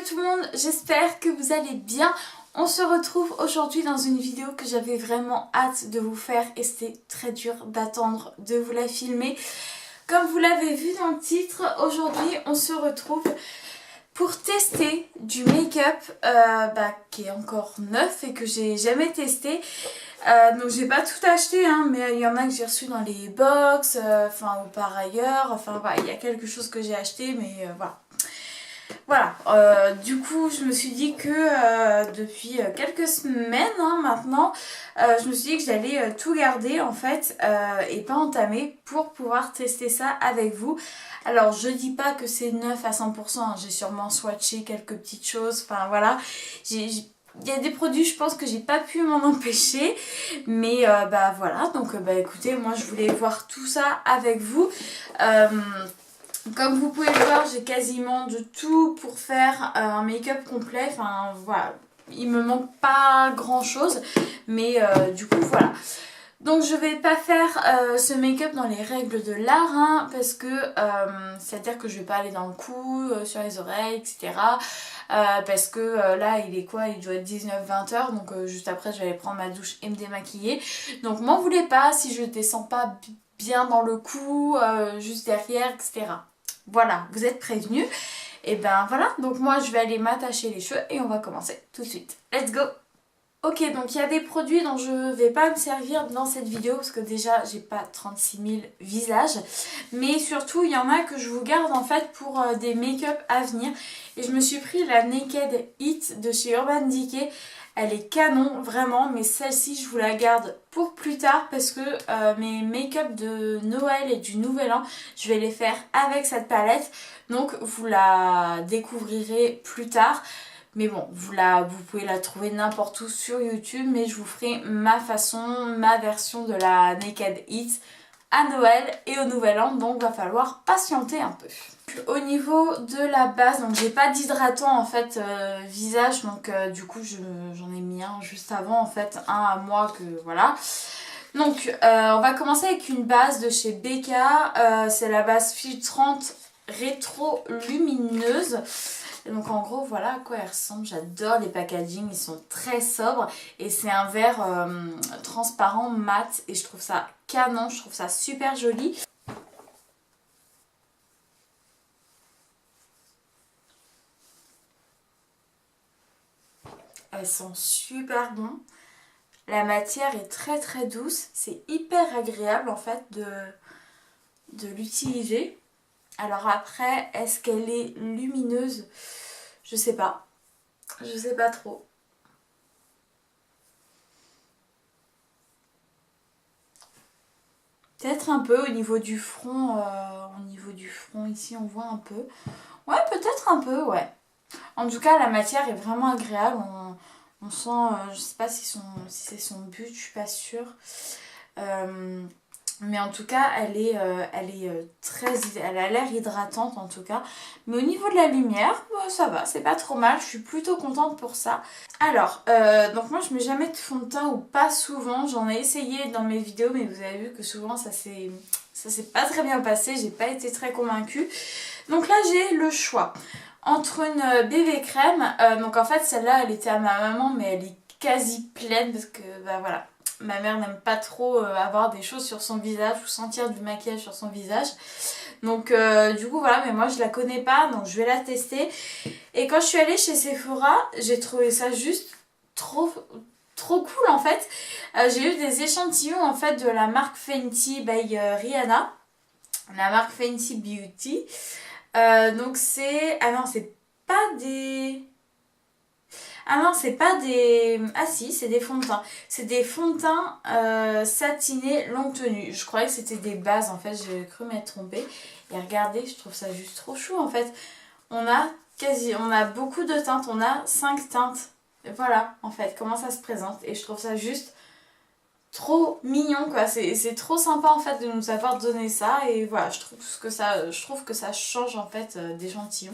tout le monde, j'espère que vous allez bien. On se retrouve aujourd'hui dans une vidéo que j'avais vraiment hâte de vous faire et c'était très dur d'attendre de vous la filmer. Comme vous l'avez vu dans le titre, aujourd'hui on se retrouve pour tester du make-up qui est encore neuf et que j'ai jamais testé. Donc j'ai pas tout acheté hein, mais il y en a que j'ai reçu dans les box, ou par ailleurs, voilà, il y a quelque chose que j'ai acheté mais voilà. Voilà, du coup je me suis dit que depuis quelques semaines hein, maintenant, je me suis dit que j'allais tout garder en fait et pas entamer pour pouvoir tester ça avec vous. Alors je dis pas que c'est neuf à 100%, hein, j'ai sûrement swatché quelques petites choses, enfin voilà. Il y a des produits je pense que j'ai pas pu m'en empêcher, mais voilà, donc écoutez, moi je voulais voir tout ça avec vous. Comme vous pouvez le voir, j'ai quasiment de tout pour faire un make-up complet. Enfin voilà, il me manque pas grand chose, mais du coup voilà. Donc je vais pas faire ce make-up dans les règles de l'art hein, parce que c'est-à-dire que je vais pas aller dans le cou, sur les oreilles, etc. Parce que là il est quoi, il doit être 19-20 heures, donc juste après je vais aller prendre ma douche et me démaquiller. Donc m'en voulez pas si je descends pas bien dans le cou, juste derrière, etc. Voilà, vous êtes prévenus. Et ben voilà, donc moi je vais aller m'attacher les cheveux et on va commencer tout de suite. Let's go! Ok, donc il y a des produits dont je vais pas me servir dans cette vidéo parce que déjà j'ai pas 36 000 visages, mais surtout il y en a que je vous garde en fait pour des make-up à venir. Et je me suis pris la Naked Heat de chez Urban Decay. Elle est canon vraiment, mais celle-ci je vous la garde pour plus tard parce que mes make-up de Noël et du Nouvel An, je vais les faire avec cette palette, donc vous la découvrirez plus tard. Mais bon, vous pouvez la trouver n'importe où sur YouTube, mais je vous ferai ma façon, ma version de la Naked Heat à Noël et au Nouvel An, donc va falloir patienter un peu. Au niveau de la base, donc j'ai pas d'hydratant en fait visage, donc du coup j'en ai mis un juste avant en fait, un à moi que voilà. Donc on va commencer avec une base de chez Becca, c'est la base filtrante rétro lumineuse. Et donc en gros voilà à quoi elle ressemble. J'adore les packaging, ils sont très sobres et c'est un verre transparent mat et je trouve ça canon, je trouve ça super joli. Elles sont super bonnes. La matière est très très douce, c'est hyper agréable en fait de l'utiliser. Alors après, est-ce qu'elle est lumineuse? Je sais pas. Je sais pas trop. Peut-être un peu au niveau du front. Ici on voit un peu. Ouais, peut-être un peu, ouais. En tout cas, la matière est vraiment agréable. On sent, je sais pas si c'est son but, je suis pas sûre. Mais en tout cas, elle a l'air hydratante en tout cas. Mais au niveau de la lumière, ça va, c'est pas trop mal. Je suis plutôt contente pour ça. Alors, donc moi je mets jamais de fond de teint ou pas souvent. J'en ai essayé dans mes vidéos, mais vous avez vu que souvent ça s'est pas très bien passé. J'ai pas été très convaincue. Donc là, j'ai le choix entre une bébé crème. Donc en fait, celle-là, elle était à ma maman, mais elle est quasi pleine parce que, voilà. Ma mère n'aime pas trop avoir des choses sur son visage ou sentir du maquillage sur son visage. Donc du coup voilà, mais moi je la connais pas, donc je vais la tester. Et quand je suis allée chez Sephora, j'ai trouvé ça juste trop cool en fait. J'ai eu des échantillons en fait de la marque Fenty by Rihanna. La marque Fenty Beauty. Donc c'est... Ah non, c'est pas des... Ah non, c'est pas des... Ah si, c'est des fonds de teint. C'est des fonds de teint satinés longue tenue. Je croyais que c'était des bases en fait, j'ai cru m'être trompée. Et regardez, je trouve ça juste trop chou en fait. On a beaucoup de teintes, on a 5 teintes. Et voilà en fait, comment ça se présente. Et je trouve ça juste trop mignon quoi. C'est trop sympa en fait de nous avoir donné ça. Et voilà, je trouve que ça change en fait d'échantillon.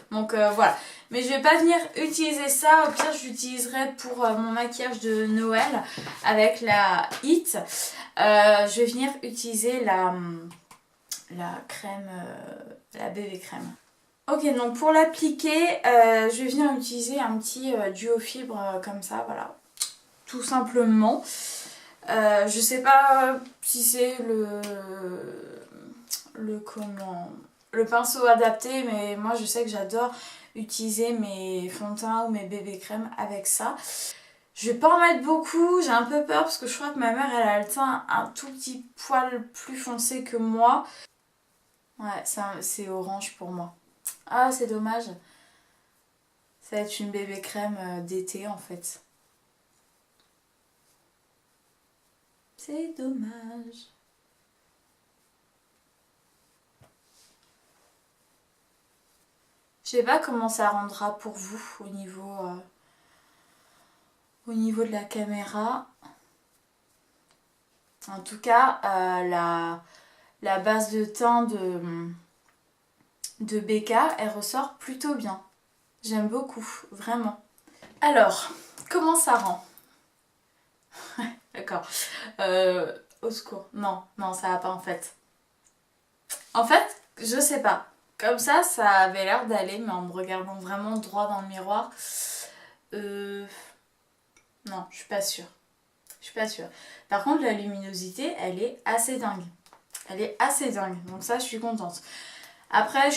Donc voilà, mais je vais pas venir utiliser ça, au pire je l'utiliserai pour mon maquillage de Noël avec la Heat. Je vais venir utiliser la crème, la bébé crème. Ok, donc pour l'appliquer, je viens utiliser un petit duo fibre comme ça, voilà, tout simplement. Je sais pas si c'est le pinceau adapté, mais moi je sais que j'adore utiliser mes fonds de teint ou mes bébés crèmes avec ça. Je vais pas en mettre beaucoup, j'ai un peu peur parce que je crois que ma mère elle a le teint un tout petit poil plus foncé que moi. Ouais, c'est orange pour moi. Ah, c'est dommage. Ça va être une bébé crème d'été en fait. C'est dommage. Je sais pas comment ça rendra pour vous au niveau de la caméra. En tout cas, la base de teint de Becca, elle ressort plutôt bien. J'aime beaucoup, vraiment. Alors, comment ça rend? D'accord. Au secours. Non, non, ça va pas en fait. En fait, je sais pas. Comme ça avait l'air d'aller, mais en me regardant vraiment droit dans le miroir, non, je suis pas sûre. Je suis pas sûre. Par contre, la luminosité, elle est assez dingue. Elle est assez dingue, donc ça, je suis contente. Après,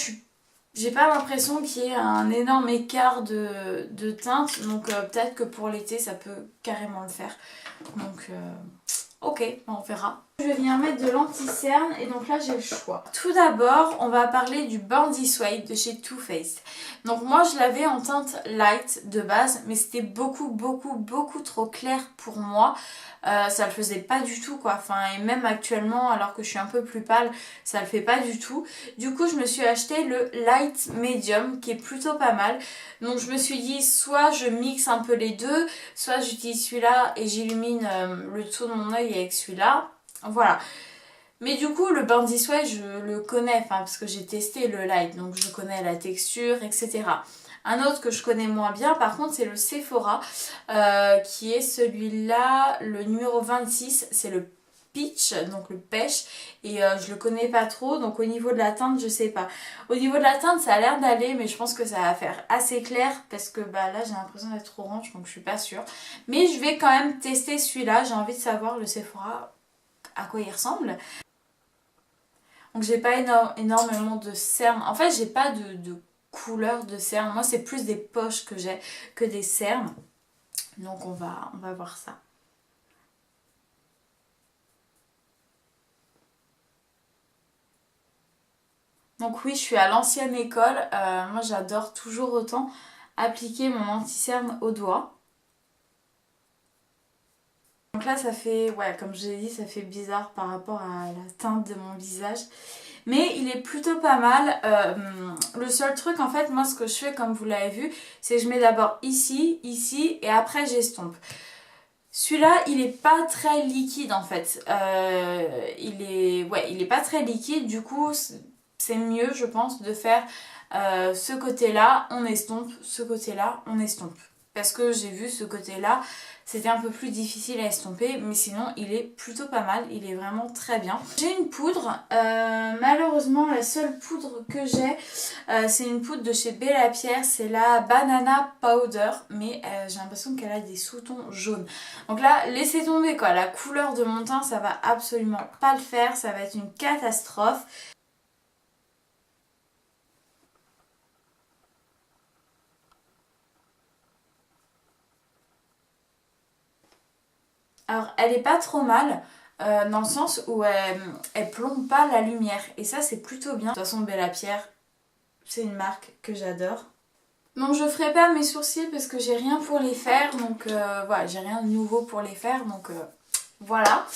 j'ai pas l'impression qu'il y ait un énorme écart de teinte, donc peut-être que pour l'été, ça peut carrément le faire. Donc, ok, on verra. Je vais venir mettre de l'anti-cerne et donc là j'ai le choix. Tout d'abord, on va parler du Bandit Suede de chez Too Faced. Donc moi je l'avais en teinte light de base, mais c'était beaucoup trop clair pour moi. Ça le faisait pas du tout quoi. Enfin, et même actuellement, alors que je suis un peu plus pâle, ça le fait pas du tout. Du coup, je me suis acheté le light medium qui est plutôt pas mal. Donc je me suis dit soit je mixe un peu les deux, soit j'utilise celui-là et j'illumine le dessous de mon œil avec celui-là. Voilà. Mais du coup, le Bandit Suede, je le connais, enfin, parce que j'ai testé le light, donc je connais la texture, etc. Un autre que je connais moins bien, par contre, c'est le Sephora, qui est celui-là, le numéro 26, c'est le Peach, donc le pêche, et je le connais pas trop, donc au niveau de la teinte, je sais pas. Au niveau de la teinte, ça a l'air d'aller, mais je pense que ça va faire assez clair, parce que bah là, j'ai l'impression d'être orange, donc je suis pas sûre. Mais je vais quand même tester celui-là, j'ai envie de savoir le Sephora à quoi il ressemble. Donc j'ai pas énormément de cernes. En fait, j'ai pas de couleur de cernes. Moi, c'est plus des poches que j'ai que des cernes. Donc on va voir ça. Donc oui, je suis à l'ancienne école. Moi, j'adore toujours autant appliquer mon anti-cerne au doigt. Donc là, ça fait, ouais, comme je l'ai dit, ça fait bizarre par rapport à la teinte de mon visage. Mais il est plutôt pas mal. Le seul truc, en fait, moi, ce que je fais, comme vous l'avez vu, c'est que je mets d'abord ici, ici, et après j'estompe. Celui-là, il est pas très liquide, en fait. Il est pas très liquide, du coup, c'est mieux, je pense, de faire ce côté-là, on estompe, ce côté-là, on estompe. Parce que j'ai vu ce côté-là, c'était un peu plus difficile à estomper, mais sinon il est plutôt pas mal, il est vraiment très bien. J'ai une poudre, malheureusement la seule poudre que j'ai, c'est une poudre de chez Bella Pierre, c'est la Banana Powder, mais j'ai l'impression qu'elle a des sous-tons jaunes. Donc là, laissez tomber quoi, la couleur de mon teint, ça va absolument pas le faire, ça va être une catastrophe. Alors, elle est pas trop mal, dans le sens où elle plombe pas la lumière. Et ça, c'est plutôt bien. De toute façon, Bella Pierre, c'est une marque que j'adore. Donc, je ferai pas mes sourcils parce que j'ai rien pour les faire. Donc, voilà, j'ai rien de nouveau pour les faire. Donc, voilà.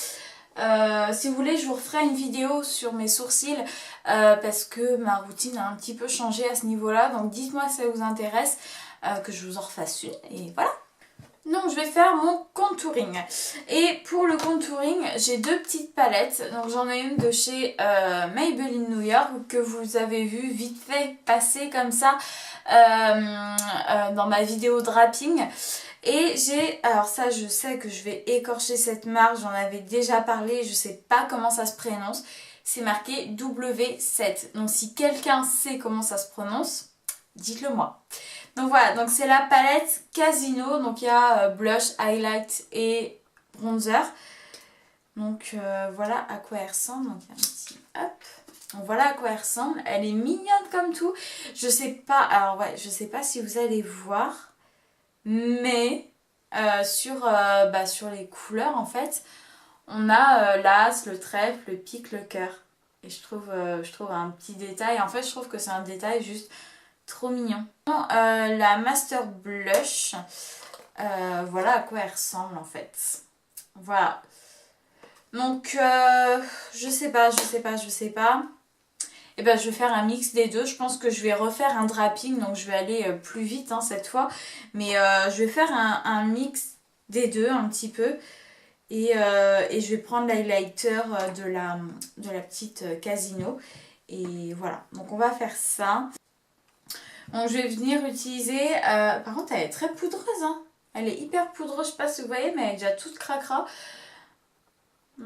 Si vous voulez, je vous referai une vidéo sur mes sourcils parce que ma routine a un petit peu changé à ce niveau-là. Donc, dites-moi si ça vous intéresse, que je vous en refasse une. Et voilà. Donc je vais faire mon contouring. Et pour le contouring, j'ai deux petites palettes. Donc j'en ai une de chez Maybelline New York que vous avez vu vite fait passer comme ça dans ma vidéo draping. Et j'ai, alors ça je sais que je vais écorcher cette marque, j'en avais déjà parlé, je sais pas comment ça se prononce. c'est marqué W7. Donc si quelqu'un sait comment ça se prononce, dites-le moi. Donc voilà, donc c'est la palette Casino. Donc il y a blush, highlight et bronzer. Donc voilà à quoi elle ressemble. Donc il y a un petit hop. Donc voilà à quoi elle ressemble. Elle est mignonne comme tout. Je sais pas, alors ouais, je sais pas si vous allez voir, mais sur les couleurs en fait, on a l'as, le trèfle, le pic, le cœur. Et je trouve un petit détail. En fait, je trouve que c'est un détail juste trop mignon. La Master Blush, voilà à quoi elle ressemble en fait. Voilà. Donc, je sais pas. Et ben, je vais faire un mix des deux. Je pense que je vais refaire un draping, donc je vais aller plus vite hein, cette fois. Mais je vais faire un mix des deux un petit peu. Et je vais prendre l'highlighter de la petite Casino. Et voilà, donc on va faire ça. Donc je vais venir utiliser... par contre, elle est très poudreuse. Hein. Elle est hyper poudreuse, je sais pas si vous voyez, mais elle est déjà toute cracra. Je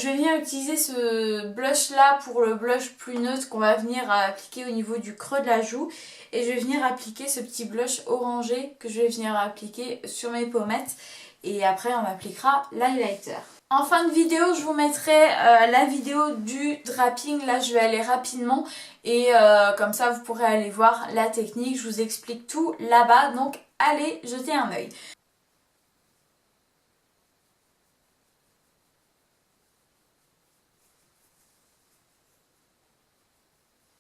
vais venir utiliser ce blush là pour le blush plus neutre qu'on va venir appliquer au niveau du creux de la joue. Et je vais venir appliquer ce petit blush orangé que je vais venir appliquer sur mes pommettes. Et après on appliquera l'highlighter. En fin de vidéo, je vous mettrai la vidéo du draping. Là, je vais aller rapidement et comme ça, vous pourrez aller voir la technique. Je vous explique tout là-bas. Donc, allez jeter un œil.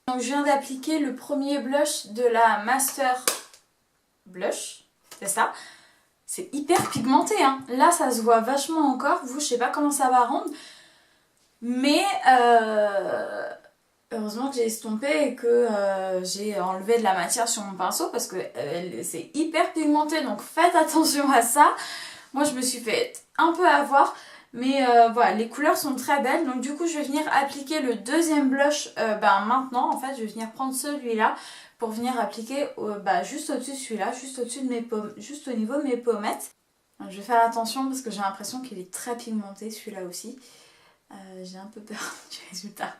Donc, je viens d'appliquer le premier blush de la Master Blush. C'est ça. C'est hyper pigmenté. Hein. Là, ça se voit vachement encore. Vous, je sais pas comment ça va rendre. Mais heureusement que j'ai estompé et que j'ai enlevé de la matière sur mon pinceau parce que c'est hyper pigmenté, donc faites attention à ça. Moi je me suis fait un peu avoir, mais voilà, les couleurs sont très belles. Donc du coup je vais venir appliquer le deuxième blush maintenant. En fait je vais venir prendre celui-là pour venir appliquer juste au-dessus de celui-là, juste au-dessus de mes pommes, juste au niveau de mes pommettes. Donc, je vais faire attention parce que j'ai l'impression qu'il est très pigmenté celui-là aussi. J'ai un peu peur du résultat.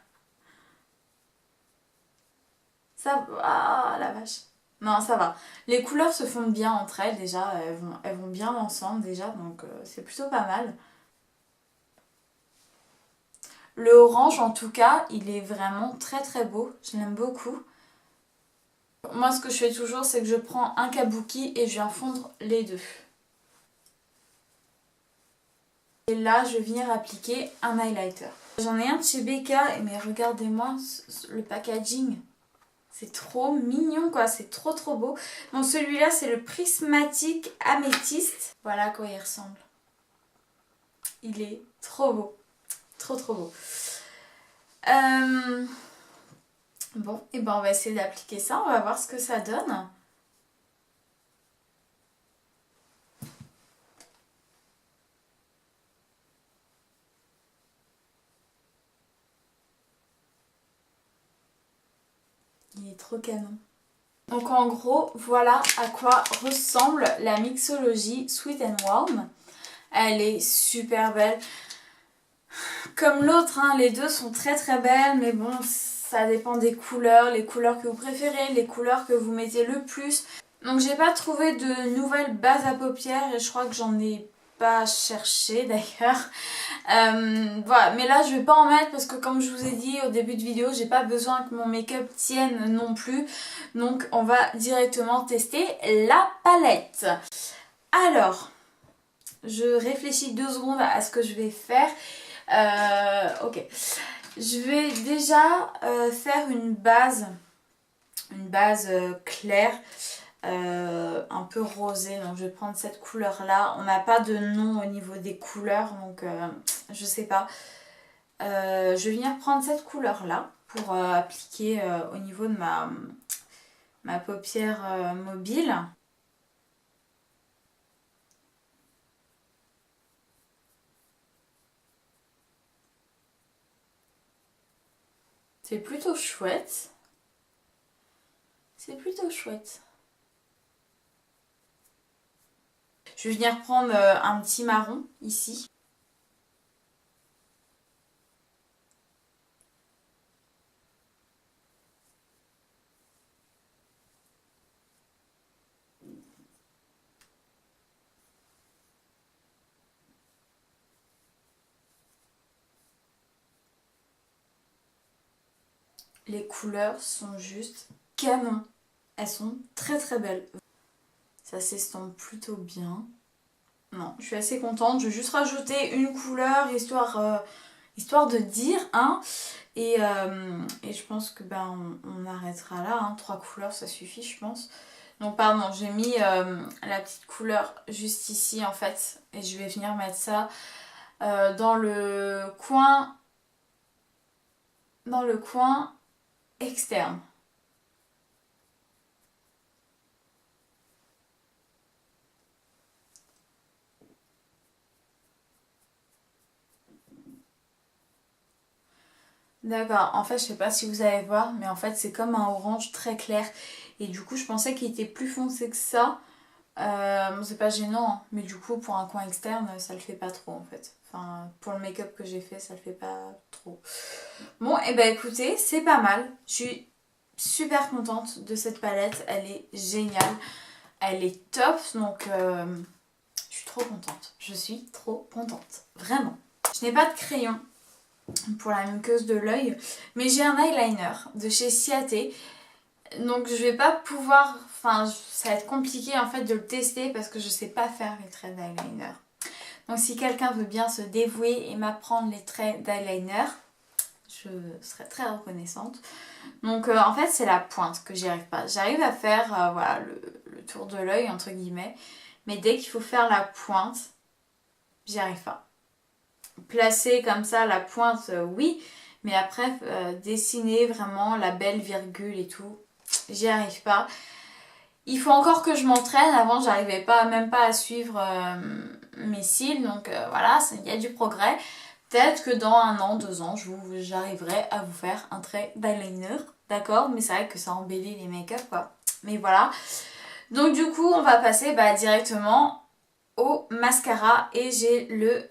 Ça va, ah, la vache. Non, ça va. Les couleurs se fondent bien entre elles déjà, elles vont bien ensemble déjà, donc c'est plutôt pas mal. Le orange en tout cas, il est vraiment très très beau, je l'aime beaucoup. Moi ce que je fais toujours, c'est que je prends un kabuki et je viens fondre les deux. Et là, je vais venir appliquer un highlighter. J'en ai un de chez Becca, mais regardez-moi le packaging. C'est trop mignon quoi, c'est trop trop beau. Donc celui-là c'est le prismatique améthyste. Voilà à quoi il ressemble. Il est trop beau. Trop trop beau. Bon, et ben on va essayer d'appliquer ça, on va voir ce que ça donne. Il est trop canon. Donc en gros, voilà à quoi ressemble la mixologie Sweet and Warm. Elle est super belle. Comme l'autre, hein, les deux sont très très belles, mais bon, ça dépend des couleurs, les couleurs que vous préférez, les couleurs que vous mettez le plus. Donc j'ai pas trouvé de nouvelles bases à paupières et je crois que j'en ai pas cherché d'ailleurs. Voilà, mais là je vais pas en mettre parce que comme je vous ai dit au début de vidéo, j'ai pas besoin que mon make-up tienne non plus. Donc on va directement tester la palette. Alors, je réfléchis 2 secondes à ce que je vais faire. Ok, je vais déjà faire une base claire, un peu rosée. Donc je vais prendre cette couleur là. On n'a pas de nom au niveau des couleurs, donc je sais pas. Je vais venir prendre cette couleur là pour appliquer au niveau de ma paupière mobile. C'est plutôt chouette. C'est plutôt chouette. Je vais venir prendre un petit marron ici. les couleurs sont juste canon. Elles sont très très belles. Ça s'estompe plutôt bien. Non, je suis assez contente. Je vais juste rajouter une couleur histoire de dire, hein. Et je pense que on arrêtera là, hein. 3 couleurs ça suffit je pense. Donc pardon, j'ai mis la petite couleur juste ici en fait. Et je vais venir mettre ça dans le coin externe. D'accord, en fait je sais pas si vous allez voir, mais en fait c'est comme un orange très clair. Et du coup je pensais qu'il était plus foncé que ça. Bon, c'est pas gênant, hein, mais du coup pour un coin externe ça le fait pas trop en fait. Enfin pour le make-up que j'ai fait ça le fait pas trop. Bon et écoutez c'est pas mal. Je suis super contente de cette palette, elle est géniale. Elle est top donc je suis trop contente. Je suis trop contente, vraiment. Je n'ai pas de crayon pour la muqueuse de l'œil, mais j'ai un eyeliner de chez Ciaté. Donc je vais pas pouvoir, enfin ça va être compliqué en fait de le tester parce que je sais pas faire les traits d'eyeliner. Donc si quelqu'un veut bien se dévouer et m'apprendre les traits d'eyeliner, je serais très reconnaissante. Donc en fait c'est la pointe que j'y arrive pas. J'arrive à faire voilà, le tour de l'œil entre guillemets, mais dès qu'il faut faire la pointe, j'y arrive pas. Placer comme ça la pointe, oui, mais après dessiner vraiment la belle virgule et tout, j'y arrive pas. Il faut encore que je m'entraîne. Avant, j'arrivais pas, même pas à suivre mes cils. Donc voilà, il y a du progrès. Peut-être que dans 1 an, 2 ans, j'arriverai à vous faire un trait d'eyeliner. D'accord? Mais c'est vrai que ça embellit les make-up, quoi. Mais voilà. Donc du coup, on va passer directement au mascara. Et j'ai le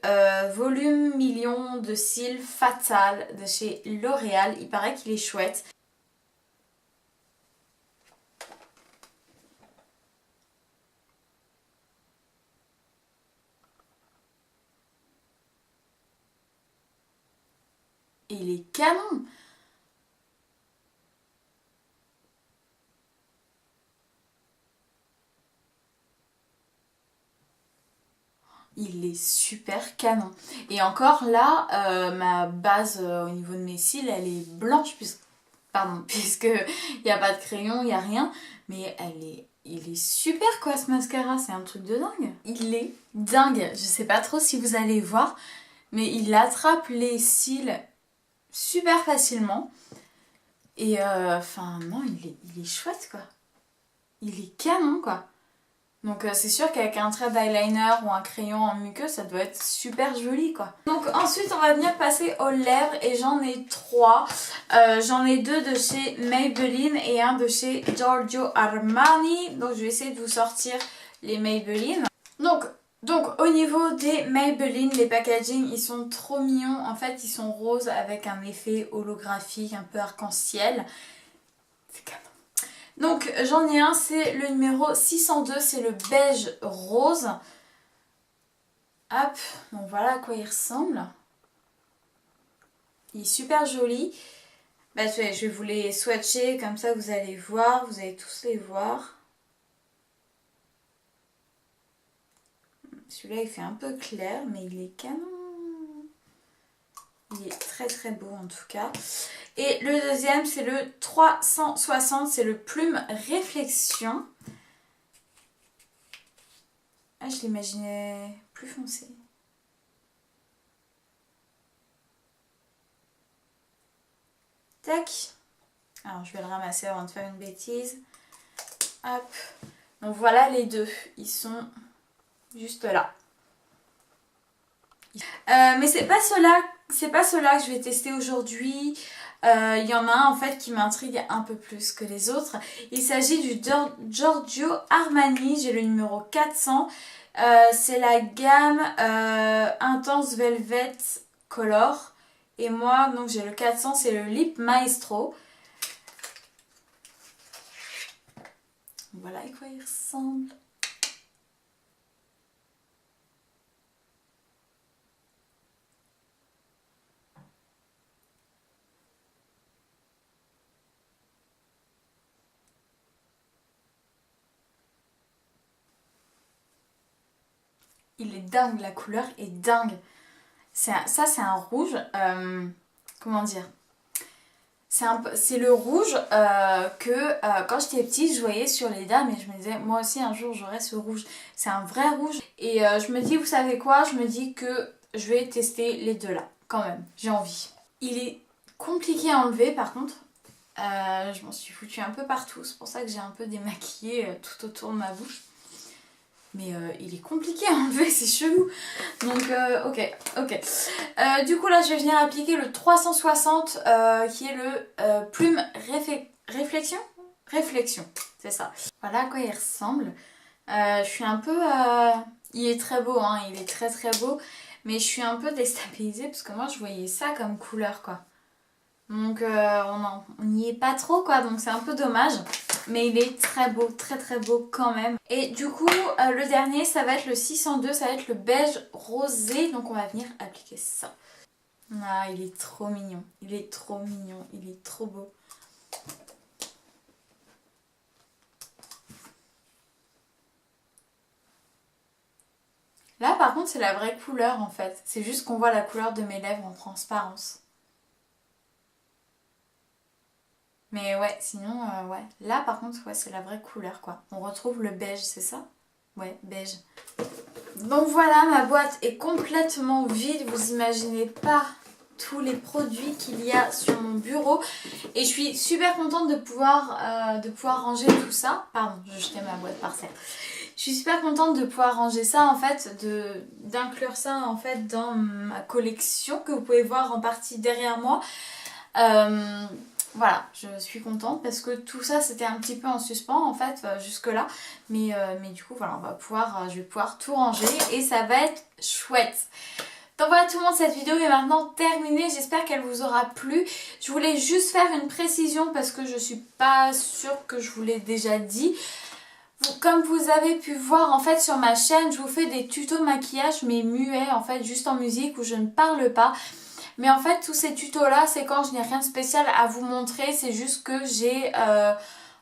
volume million de cils Fatal de chez L'Oréal. Il paraît qu'il est chouette. Et il est canon! Il est super canon. Et encore là, ma base au niveau de mes cils, elle est blanche, puisque il n'y a pas de crayon, il n'y a rien. Mais il est super quoi ce mascara, c'est un truc de dingue. Il est dingue. Je sais pas trop si vous allez voir, mais il attrape les cils super facilement. Et enfin non, il est chouette quoi. Il est canon quoi. Donc c'est sûr qu'avec un trait d'eyeliner ou un crayon en muqueuse, ça doit être super joli quoi. Donc ensuite on va venir passer aux lèvres et j'en ai 3. J'en ai 2 de chez Maybelline et un de chez Giorgio Armani. Donc je vais essayer de vous sortir les Maybelline. Donc au niveau des Maybelline, les packaging ils sont trop mignons. En fait ils sont roses avec un effet holographique un peu arc-en-ciel. C'est canon. Donc j'en ai un, c'est le numéro 602, c'est le beige rose. Hop, donc voilà à quoi il ressemble. Il est super joli. Je vais vous les swatcher, comme ça vous allez voir, vous allez tous les voir. Celui-là il fait un peu clair, mais il est canon. Il est très très beau en tout cas. Et le deuxième c'est le 360, c'est le plume réflexion. Ah, je l'imaginais plus foncé. Tac. Alors je vais le ramasser avant de faire une bêtise. Hop. Donc voilà les deux. Ils sont juste là. Mais c'est pas ceux-là que je vais tester aujourd'hui. Il y en a un en fait qui m'intrigue un peu plus que les autres. Il s'agit du Giorgio Armani. J'ai le numéro 400. C'est la gamme Intense Velvet Color. Et moi, donc j'ai le 400, c'est le Lip Maestro. Voilà à quoi il ressemble. Il est dingue, la couleur est dingue. Ça c'est un rouge, comment dire, c'est le rouge que quand j'étais petite je voyais sur les dames et je me disais moi aussi un jour j'aurai ce rouge. C'est un vrai rouge et je me dis vous savez quoi, je me dis que je vais tester les deux là quand même, j'ai envie. Il est compliqué à enlever par contre, je m'en suis foutue un peu partout, c'est pour ça que j'ai un peu démaquillé tout autour de ma bouche. Mais il est compliqué à enlever, c'est chelou. Donc ok. Du coup là je vais venir appliquer le 360 qui est le plume réflexion. Réflexion, c'est ça. Voilà à quoi il ressemble. Je suis un peu... il est très beau, hein, il est très très beau. Mais je suis un peu déstabilisée parce que moi je voyais ça comme couleur quoi. Donc on n'y est pas trop quoi, donc c'est un peu dommage. Mais il est très beau, très très beau quand même. Et du coup le dernier ça va être le 602, ça va être le beige rosé. Donc on va venir appliquer ça. Ah il est trop mignon, il est trop mignon, il est trop beau. Là par contre c'est la vraie couleur en fait. C'est juste qu'on voit la couleur de mes lèvres en transparence. Mais ouais, sinon, ouais. Là, par contre, ouais, c'est la vraie couleur, quoi. On retrouve le beige, c'est ça? Ouais, beige. Donc voilà, ma boîte est complètement vide. Vous imaginez pas tous les produits qu'il y a sur mon bureau. Et je suis super contente de pouvoir ranger tout ça. Pardon, je jetais ma boîte par terre. Je suis super contente de pouvoir ranger ça, en fait, d'inclure ça, en fait, dans ma collection que vous pouvez voir en partie derrière moi. Voilà, je suis contente parce que tout ça c'était un petit peu en suspens en fait jusque là. Mais du coup voilà, je vais pouvoir tout ranger et ça va être chouette. Donc voilà tout le monde, cette vidéo est maintenant terminée, j'espère qu'elle vous aura plu. Je voulais juste faire une précision parce que je suis pas sûre que je vous l'ai déjà dit. Comme vous avez pu voir en fait sur ma chaîne, je vous fais des tutos maquillage mais muets en fait, juste en musique où je ne parle pas. Mais en fait tous ces tutos là c'est quand je n'ai rien de spécial à vous montrer, c'est juste que j'ai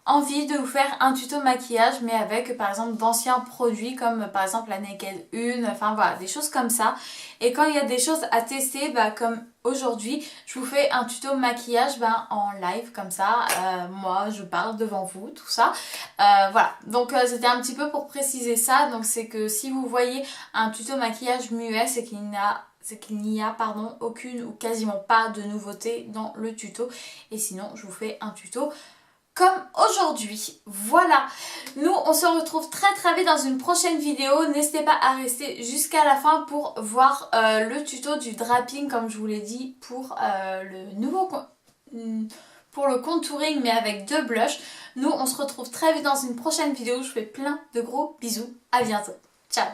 envie de vous faire un tuto maquillage mais avec par exemple d'anciens produits comme par exemple la Naked 1, enfin voilà des choses comme ça. Et quand il y a des choses à tester bah, comme aujourd'hui je vous fais un tuto maquillage bah, en live comme ça, moi je parle devant vous tout ça. Voilà donc c'était un petit peu pour préciser ça, donc c'est que si vous voyez un tuto maquillage muet c'est qu'il n'y a aucune ou quasiment pas de nouveauté dans le tuto et sinon je vous fais un tuto comme aujourd'hui. Voilà, nous on se retrouve très très vite dans une prochaine vidéo. N'hésitez pas à rester jusqu'à la fin pour voir le tuto du draping comme je vous l'ai dit pour pour le contouring mais avec 2 blushs. Nous on se retrouve très vite dans une prochaine vidéo. Je vous fais plein de gros bisous, à bientôt, ciao.